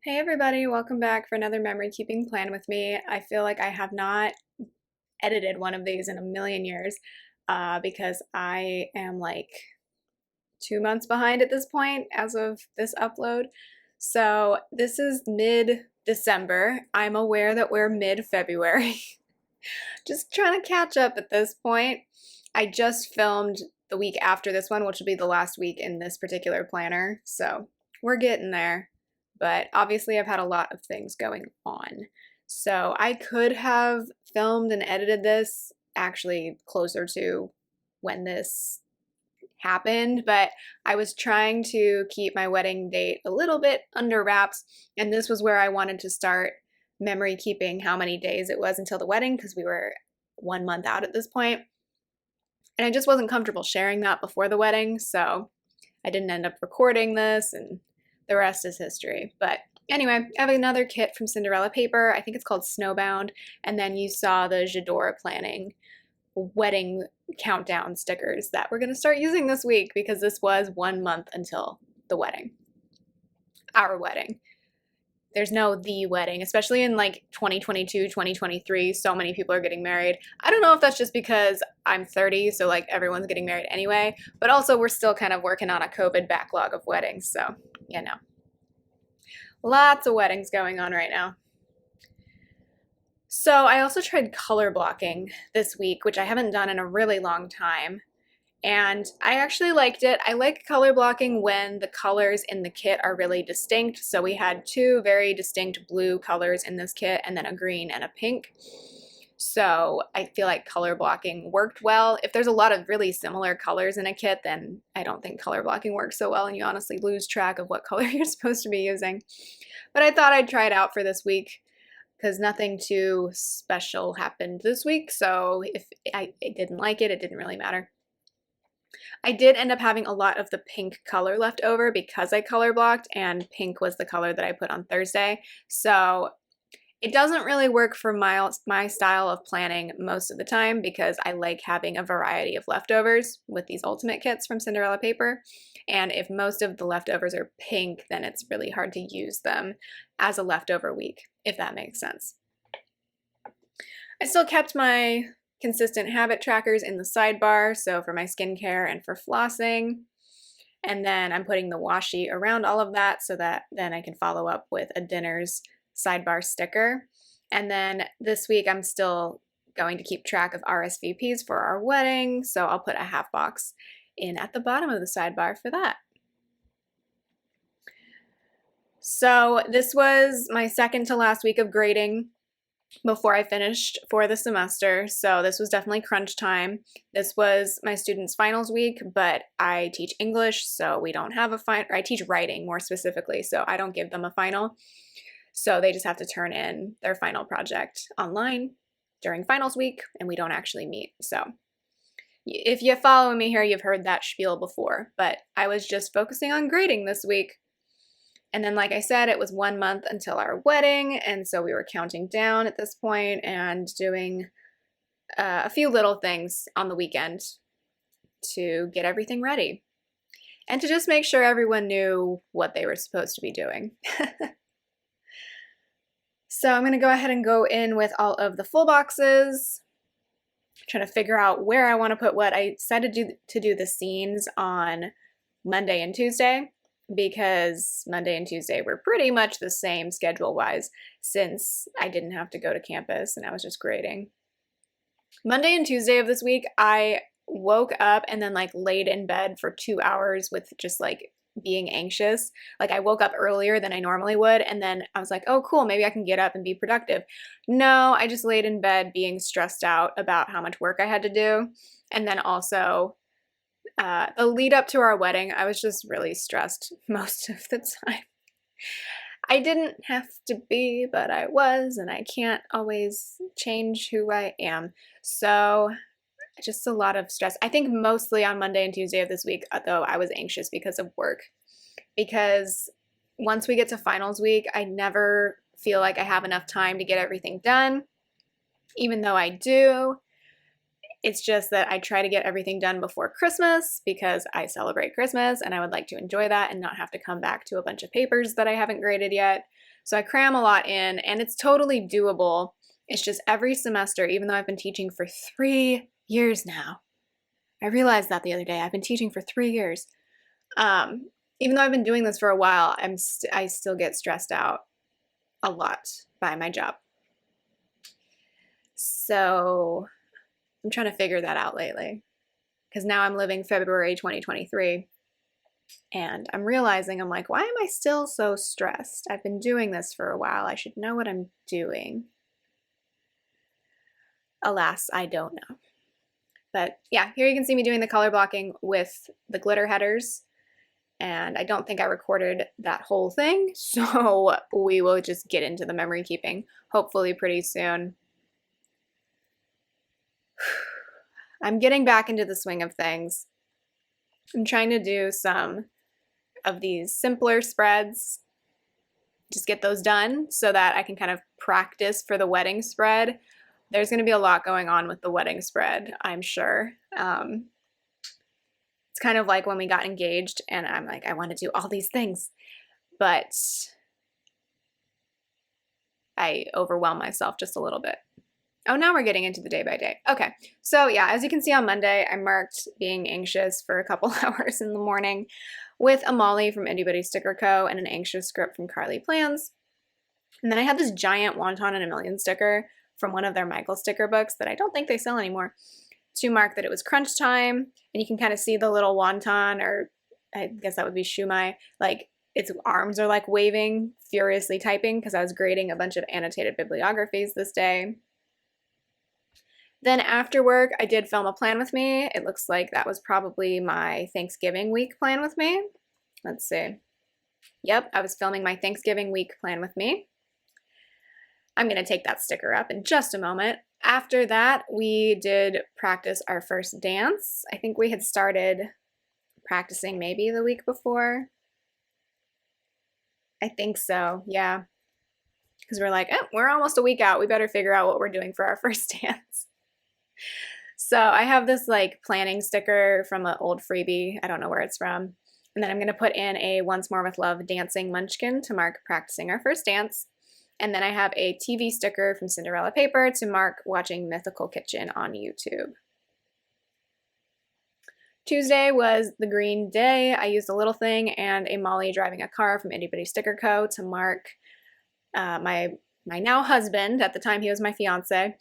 Hey everybody, welcome back for another memory keeping plan with me. I feel like I have not edited one of these in a million years because I am like 2 months behind at this point as of this upload. So this is mid-December. I'm aware that we're mid-February. Just trying to catch up at this point. I just filmed the week after this one, which will be the last week in this particular planner. So we're getting there. But obviously, I've had a lot of things going on. So I could have filmed and edited this actually closer to when this happened, but I was trying to keep my wedding date a little bit under wraps, and this was where I wanted to start memory keeping how many days it was until the wedding because we were 1 month out at this point. And I just wasn't comfortable sharing that before the wedding, so I didn't end up recording this, and the rest is history. But anyway, I have another kit from Cinderella paper. I think it's called Snowbound. And then you saw the Jadora Planning wedding countdown stickers that we're going to start using this week because this was 1 month until the wedding. Our wedding. There's no the wedding, especially in like 2022, 2023. So many people are getting married. I don't know if that's just because I'm 30, so like everyone's getting married anyway, but also we're still kind of working on a COVID backlog of weddings. So, you know, lots of weddings going on right now. So I also tried color blocking this week, which I haven't done in a really long time. And I actually liked it. I like color blocking when the colors in the kit are really distinct. So we had two very distinct blue colors in this kit and then a green and a pink. So I feel like color blocking worked well. If there's a lot of really similar colors in a kit, then I don't think color blocking works so well and you honestly lose track of what color you're supposed to be using. But I thought I'd try it out for this week because nothing too special happened this week. So if I didn't like it, it didn't really matter. I did end up having a lot of the pink color left over because I color blocked, and pink was the color that I put on Thursday. So it doesn't really work for my style of planning most of the time because I like having a variety of leftovers with these ultimate kits from Cinderella paper. And if most of the leftovers are pink, then it's really hard to use them as a leftover week, if that makes sense. I still kept my consistent habit trackers in the sidebar, so for my skincare and for flossing. And then I'm putting the washi around all of that so that then I can follow up with a dinner's sidebar sticker. And then this week I'm still going to keep track of RSVPs for our wedding, so I'll put a half box in at the bottom of the sidebar for that. So this was my second to last week of grading before I finished for the semester, so this was definitely crunch time. This was my students' finals week, but I teach English, so we don't have a final. I teach writing more specifically, so I don't give them a final. So they just have to turn in their final project online during finals week, and we don't actually meet. So if you follow me here, you've heard that spiel before, but I was just focusing on grading this week. And then, like I said, it was 1 month until our wedding, and so we were counting down at this point and doing a few little things on the weekend to get everything ready and to just make sure everyone knew what they were supposed to be doing. So I'm going to go ahead and go in with all of the full boxes, trying to figure out where I want to put what. I decided to do the scenes on Monday and Tuesday, because Monday and Tuesday were pretty much the same schedule-wise since I didn't have to go to campus and I was just grading. Monday and Tuesday of this week, I woke up and then like laid in bed for 2 hours with just like being anxious. Like I woke up earlier than I normally would, and then I was like, oh cool, maybe I can get up and be productive. No, I just laid in bed being stressed out about how much work I had to do. And then also the lead up to our wedding, I was just really stressed most of the time. I didn't have to be, but I was, and I can't always change who I am. So just a lot of stress. I think mostly on Monday and Tuesday of this week, though, I was anxious because of work. Because once we get to finals week, I never feel like I have enough time to get everything done, even though I do. It's just that I try to get everything done before Christmas because I celebrate Christmas and I would like to enjoy that and not have to come back to a bunch of papers that I haven't graded yet. So I cram a lot in, and it's totally doable. It's just every semester, even though I've been teaching for 3 years now, I realized that the other day. I've been teaching for 3 years. Even though I've been doing this for a while, I still get stressed out a lot by my job. So I'm trying to figure that out lately, because now I'm living February 2023, and I'm realizing, I'm like, why am I still so stressed? I've been doing this for a while. I should know what I'm doing. Alas, I don't know. But yeah, here you can see me doing the color blocking with the glitter headers. And I don't think I recorded that whole thing, so we will just get into the memory keeping, hopefully pretty soon. I'm getting back into the swing of things. I'm trying to do some of these simpler spreads, just get those done so that I can kind of practice for the wedding spread. There's going to be a lot going on with the wedding spread, I'm sure. It's kind of like when we got engaged and I'm like, I want to do all these things, but I overwhelm myself just a little bit. Oh, now we're getting into the day by day. Okay, so yeah, as you can see on Monday, I marked being anxious for a couple hours in the morning with a Molly from Anybody Sticker Co. and an anxious script from Carly Plans. And then I had this giant Wonton and a Million sticker from one of their Michael sticker books that I don't think they sell anymore, to mark that it was crunch time. And you can kind of see the little wonton, or I guess that would be shumai, like its arms are like waving, furiously typing, because I was grading a bunch of annotated bibliographies this day. Then after work, I did film a plan with me. It looks like that was probably my Thanksgiving week plan with me. Let's see. Yep, I was filming my Thanksgiving week plan with me. I'm going to take that sticker up in just a moment. After that, we did practice our first dance. I think we had started practicing maybe the week before. I think so, yeah. Because we're like, oh, we're almost a week out. We better figure out what we're doing for our first dance. So I have this like planning sticker from an old freebie. I don't know where it's from. And then I'm going to put in a Once More with Love dancing munchkin to mark practicing our first dance. And then I have a TV sticker from Cinderella paper to mark watching Mythical Kitchen on YouTube. Tuesday was the green day. I used a little thing and a Molly driving a car from Anybody Sticker Co. to mark my now husband, at the time he was my fiance,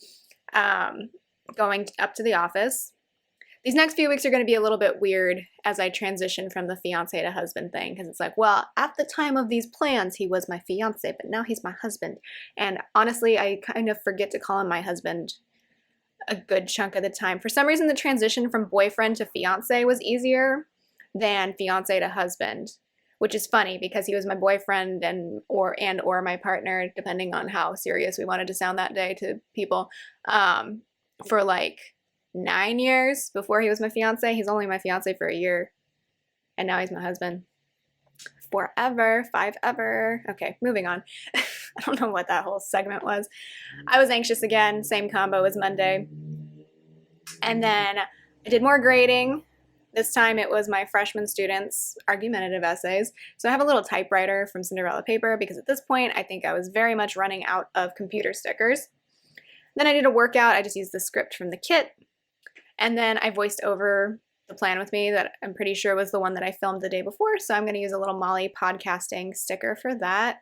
going up to the office. These next few weeks are going to be a little bit weird as I transition from the fiance to husband thing, because it's like, well, at the time of these plans, he was my fiance, but now he's my husband. And honestly, I kind of forget to call him my husband a good chunk of the time. For some reason, the transition from boyfriend to fiance was easier than fiance to husband, which is funny because he was my boyfriend and or my partner, depending on how serious we wanted to sound that day to people, for like 9 years before he was my fiance. He's only my fiance for a year, and now he's my husband forever, five ever. Okay, moving on. I don't know what that whole segment was. I was anxious again, same combo as Monday. And then I did more grading. This time it was my freshman students' argumentative essays. So I have a little typewriter from Cinderella paper because at this point I think I was very much running out of computer stickers. Then I did a workout. I just used the script from the kit. And then I voiced over the plan with me that I'm pretty sure was the one that I filmed the day before. So I'm going to use a little Molly podcasting sticker for that.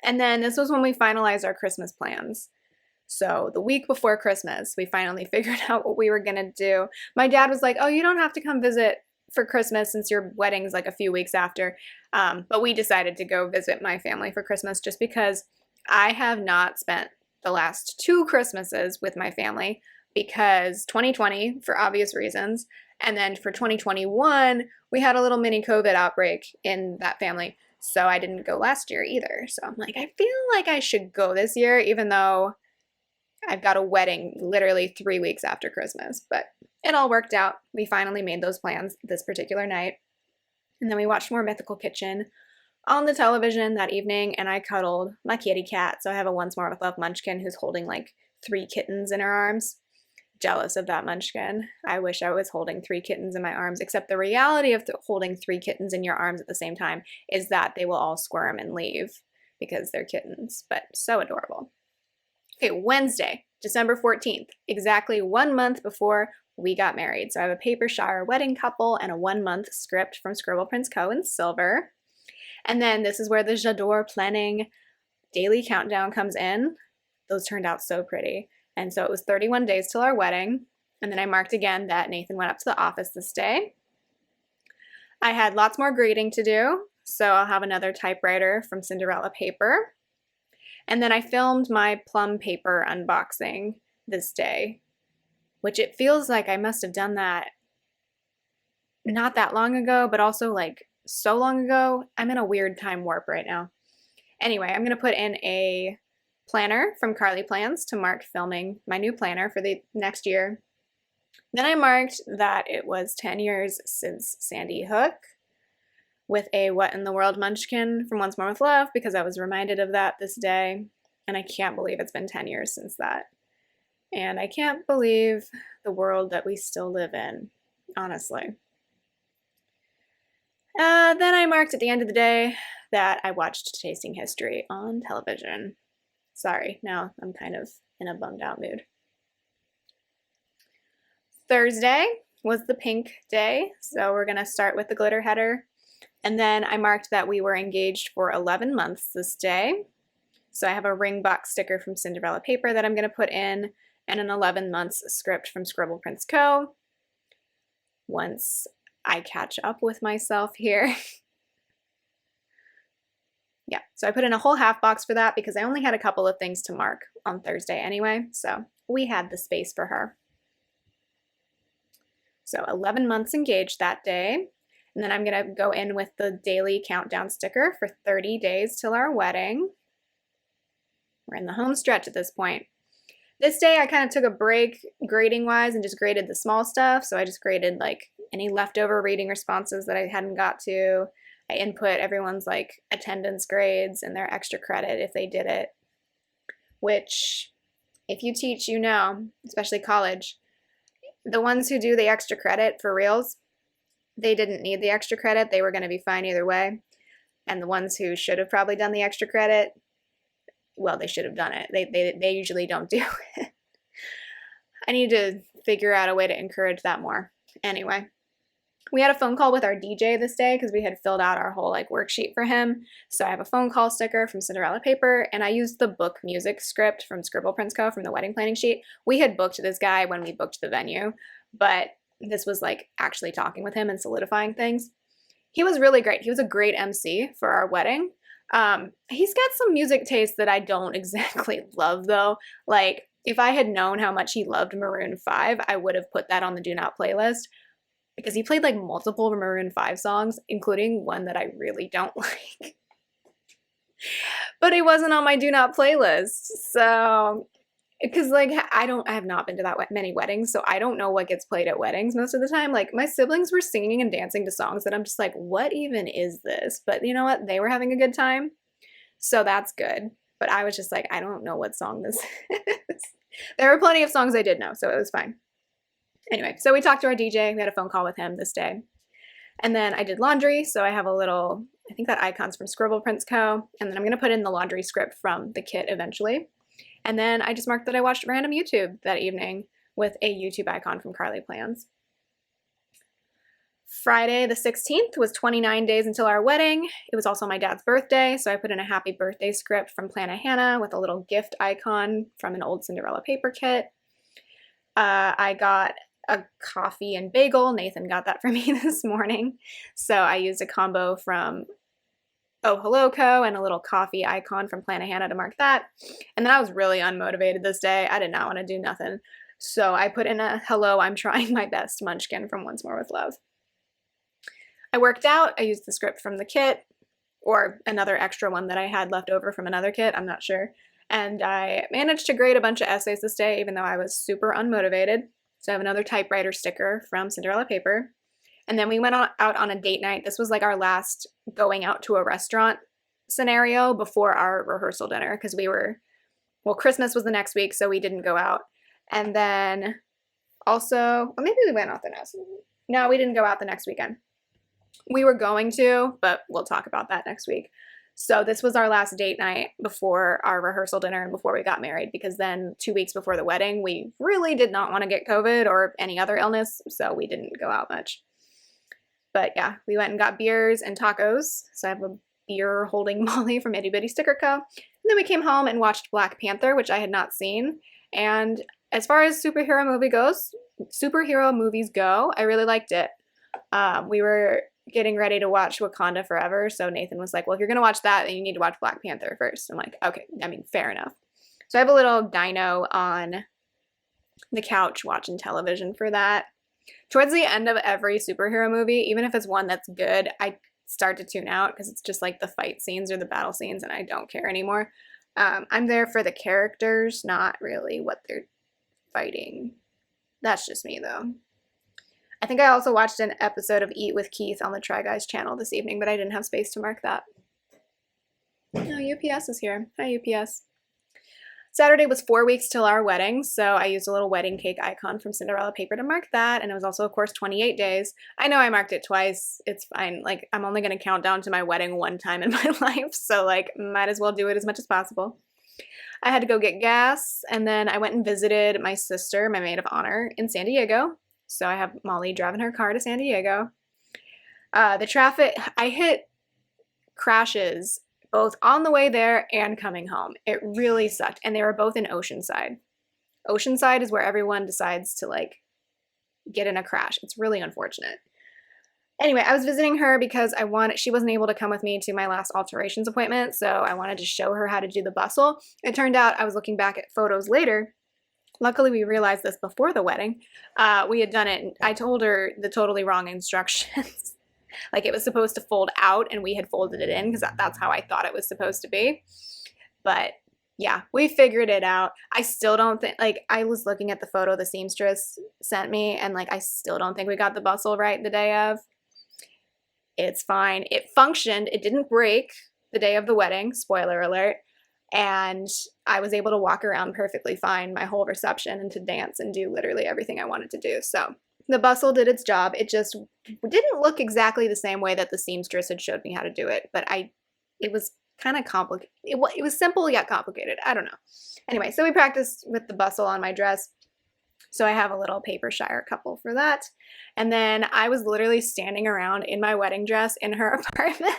And then this was when we finalized our Christmas plans. So the week before Christmas, we finally figured out what we were going to do. My dad was like, oh, you don't have to come visit for Christmas since your wedding's like a few weeks after. But we decided to go visit my family for Christmas just because I have not spent the last 2 Christmases with my family, because 2020, for obvious reasons, and then for 2021, we had a little mini COVID outbreak in that family. So I didn't go last year either. So I'm like, I feel like I should go this year, even though I've got a wedding literally 3 weeks after Christmas. But it all worked out. We finally made those plans this particular night. And then we watched more Mythical Kitchen on the television that evening, and I cuddled my kitty cat. So I have a Once More with Love munchkin who's holding like 3 kittens in her arms. Jealous of that munchkin. I wish I was holding 3 kittens in my arms, except the reality of holding 3 kittens in your arms at the same time is that they will all squirm and leave. because they're kittens, but so adorable. Okay, Wednesday, December 14th, exactly 1 month before we got married. So I have a paper shower wedding couple and a 1 month script from Scribble Prints Co. in silver. And then this is where the J'adore planning daily countdown comes in. Those turned out so pretty. And so it was 31 days till our wedding. And then I marked again that Nathan went up to the office this day. I had lots more grading to do, so I'll have another typewriter from Cinderella paper. And then I filmed my plum paper unboxing this day, which it feels like I must have done that not that long ago, but also like so long ago. I'm in a weird time warp right now. Anyway, I'm going to put in a planner from Carly Plans to mark filming my new planner for the next year. Then I marked that it was 10 years since Sandy Hook with a What in the World Munchkin from Once More with Love, because I was reminded of that this day, and I can't believe it's been 10 years since that. And I can't believe the world that we still live in, honestly. Then I marked at the end of the day that I watched Tasting History on television. Sorry, now I'm kind of in a bummed out mood. Thursday was the pink day, so we're going to start with the glitter header. And then I marked that we were engaged for 11 months this day. So I have a ring box sticker from Cinderella paper that I'm going to put in, and an 11 months script from Scribble Prints Co. Once I catch up with myself here. Yeah, so I put in a whole half box for that because I only had a couple of things to mark on Thursday anyway, so we had the space for her. So 11 months engaged that day. And then I'm going to go in with the daily countdown sticker for 30 days till our wedding. We're in the home stretch at this point. This day I kind of took a break grading wise and just graded the small stuff. So I just graded like any leftover reading responses that I hadn't got to. I input everyone's like attendance grades and their extra credit if they did it. Which, if you teach, you know, especially college, the ones who do the extra credit for reals, they didn't need the extra credit. They were going to be fine either way. And the ones who should have probably done the extra credit, well, they should have done it. They usually don't do it. I need to figure out a way to encourage that more. Anyway, we had a phone call with our DJ this day because we had filled out our whole like worksheet for him. So I have a phone call sticker from Cinderella paper, and I used the book music script from Scribble Prints Co. from the wedding planning sheet. We had booked this guy when we booked the venue, but this was like actually talking with him and solidifying things. He was really great. He was a great MC for our wedding. He's got some music taste that I don't exactly love though. Like if I had known how much he loved Maroon 5, I would have put that on the Do Not playlist because he played like multiple Maroon 5 songs, including one that I really don't like. But he wasn't on my Do Not playlist. So, because like I have not been to that many weddings, so I don't know what gets played at weddings most of the time. Like my siblings were singing and dancing to songs that I'm just like, what even is this? But you know what? They were having a good time. So that's good. But I was just like, I don't know what song this is. There were plenty of songs I did know, so it was fine. Anyway, so we talked to our DJ. We had a phone call with him this day. And then I did laundry. So I have a little, I think that icon's from Scribble Prints Co. And then I'm going to put in the laundry script from the kit eventually. And then I just marked that I watched random YouTube that evening with a YouTube icon from Carly Plans. Friday the 16th was 29 days until our wedding. It was also my dad's birthday, so I put in a happy birthday script from Plana Hannah with a little gift icon from an old Cinderella paper kit. I got a coffee and bagel. Nathan got that for me this morning. So I used a combo from Oh Hello Co. and a little coffee icon from Plana Hannah to mark that. And then I was really unmotivated this day. I did not want to do nothing. So I put in a Hello, I'm trying my best munchkin from Once More with Love. I worked out. I used the script from the kit or another extra one that I had left over from another kit. I'm not sure. And I managed to grade a bunch of essays this day, even though I was super unmotivated. So I have another typewriter sticker from Cinderella paper. And then we went out on a date night. This was like our last going out to a restaurant scenario before our rehearsal dinner because Christmas was the next week, so we didn't go out. And then also, well, maybe we went out the next. No, we didn't go out the next weekend. We were going to, but we'll talk about that next week. So this was our last date night before our rehearsal dinner and before we got married, because then 2 weeks before the wedding, we really did not want to get COVID or any other illness, so we didn't go out much. But yeah, we went and got beers and tacos. So I have a beer holding Molly from Itty Bitty Sticker Co. And then we came home and watched Black Panther, which I had not seen. And as far as superhero movies go, I really liked it. We were getting ready to watch Wakanda Forever, so Nathan was like, well, if you're going to watch that, then you need to watch Black Panther first. I'm like, okay, I mean, fair enough. So I have a little dino on the couch watching television for that. Towards the end of every superhero movie, even if it's one that's good, I start to tune out because it's just like the fight scenes or the battle scenes and I don't care anymore. I'm there for the characters, not really what they're fighting. That's just me, though. I think I also watched an episode of Eat with Keith on the Try Guys channel this evening, but I didn't have space to mark that. Oh, UPS is here. Hi, UPS. Saturday was 4 weeks till our wedding, so I used a little wedding cake icon from Cinderella paper to mark that, and it was also, of course, 28 days. I know I marked it twice. It's fine. Like, I'm only going to count down to my wedding one time in my life, so, like, might as well do it as much as possible. I had to go get gas, and then I went and visited my sister, my maid of honor, in San Diego. So I have Molly driving her car to San Diego. The traffic, I hit crashes both on the way there and coming home. It really sucked. And they were both in Oceanside. Oceanside is where everyone decides to like get in a crash. It's really unfortunate. Anyway, I was visiting her because she wasn't able to come with me to my last alterations appointment. So I wanted to show her how to do the bustle. It turned out I was looking back at photos later. Luckily, we realized this before the wedding. We had done it, and I told her the totally wrong instructions. Like, it was supposed to fold out, and we had folded it in, because that's how I thought it was supposed to be. But, yeah, we figured it out. I still don't think, like, I was looking at the photo the seamstress sent me, and, like, I still don't think we got the bustle right the day of. It's fine. It functioned. It didn't break the day of the wedding. Spoiler alert. And I was able to walk around perfectly fine my whole reception and to dance and do literally everything I wanted to do. So the bustle did its job. It just didn't look exactly the same way that the seamstress had showed me how to do it. But it was kind of complicated. It was simple yet complicated. I don't know. Anyway, so we practiced with the bustle on my dress. So I have a little paper shire couple for that. And then I was literally standing around in my wedding dress in her apartment.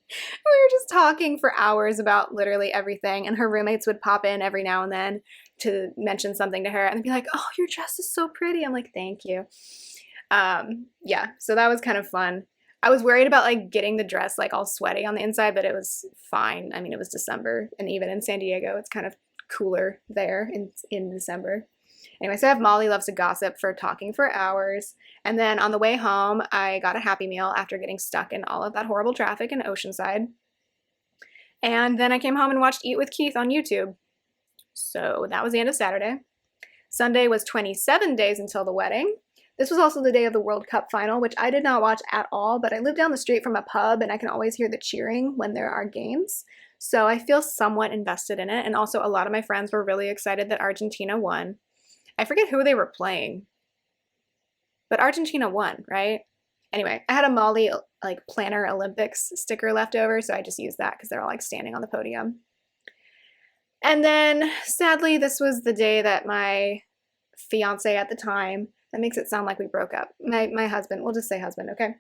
We were just talking for hours about literally everything, and her roommates would pop in every now and then to mention something to her and be like, oh, your dress is so pretty. I'm like, thank you. Yeah, so that was kind of fun. I was worried about like getting the dress like all sweaty on the inside, but it was fine. I mean, it was December, and even in San Diego, it's kind of cooler there in December. Anyway, so I have Molly Loves to Gossip for talking for hours. And then on the way home, I got a Happy Meal after getting stuck in all of that horrible traffic in Oceanside. And then I came home and watched Eat with Keith on YouTube. So that was the end of Saturday. Sunday was 27 days until the wedding. This was also the day of the World Cup final, which I did not watch at all, but I live down the street from a pub and I can always hear the cheering when there are games. So I feel somewhat invested in it. And also a lot of my friends were really excited that Argentina won. I forget who they were playing, but Argentina won, right? Anyway, I had a Molly like Planner Olympics sticker left over, so I just used that because they're all like standing on the podium. And then sadly, this was the day that my fiance at the time, that makes it sound like we broke up. My husband, we'll just say husband, okay?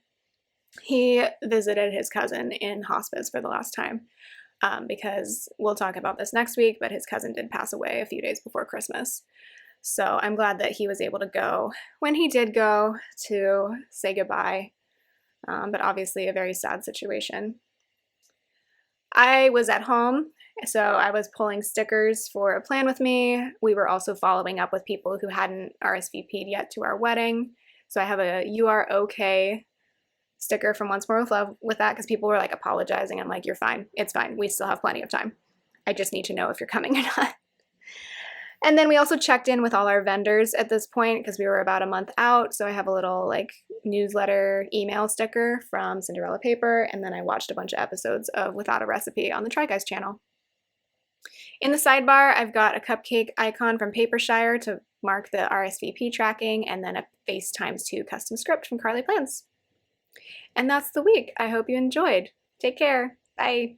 He visited his cousin in hospice for the last time because we'll talk about this next week, but his cousin did pass away a few days before Christmas. So I'm glad that he was able to go when he did go to say goodbye, but obviously a very sad situation. I was at home, so I was pulling stickers for Plan With Me. We were also following up with people who hadn't RSVP'd yet to our wedding. So I have a You Are Okay sticker from Once More With Love with that because people were like apologizing. I'm like, you're fine. It's fine. We still have plenty of time. I just need to know if you're coming or not. And then we also checked in with all our vendors at this point because we were about a month out. So I have a little like newsletter email sticker from Cinderella paper. And then I watched a bunch of episodes of Without a Recipe on the Try Guys channel. In the sidebar, I've got a cupcake icon from Papershire to mark the RSVP tracking, and then a FaceTimes2 custom script from Carly Plans. And that's the week. I hope you enjoyed. Take care. Bye.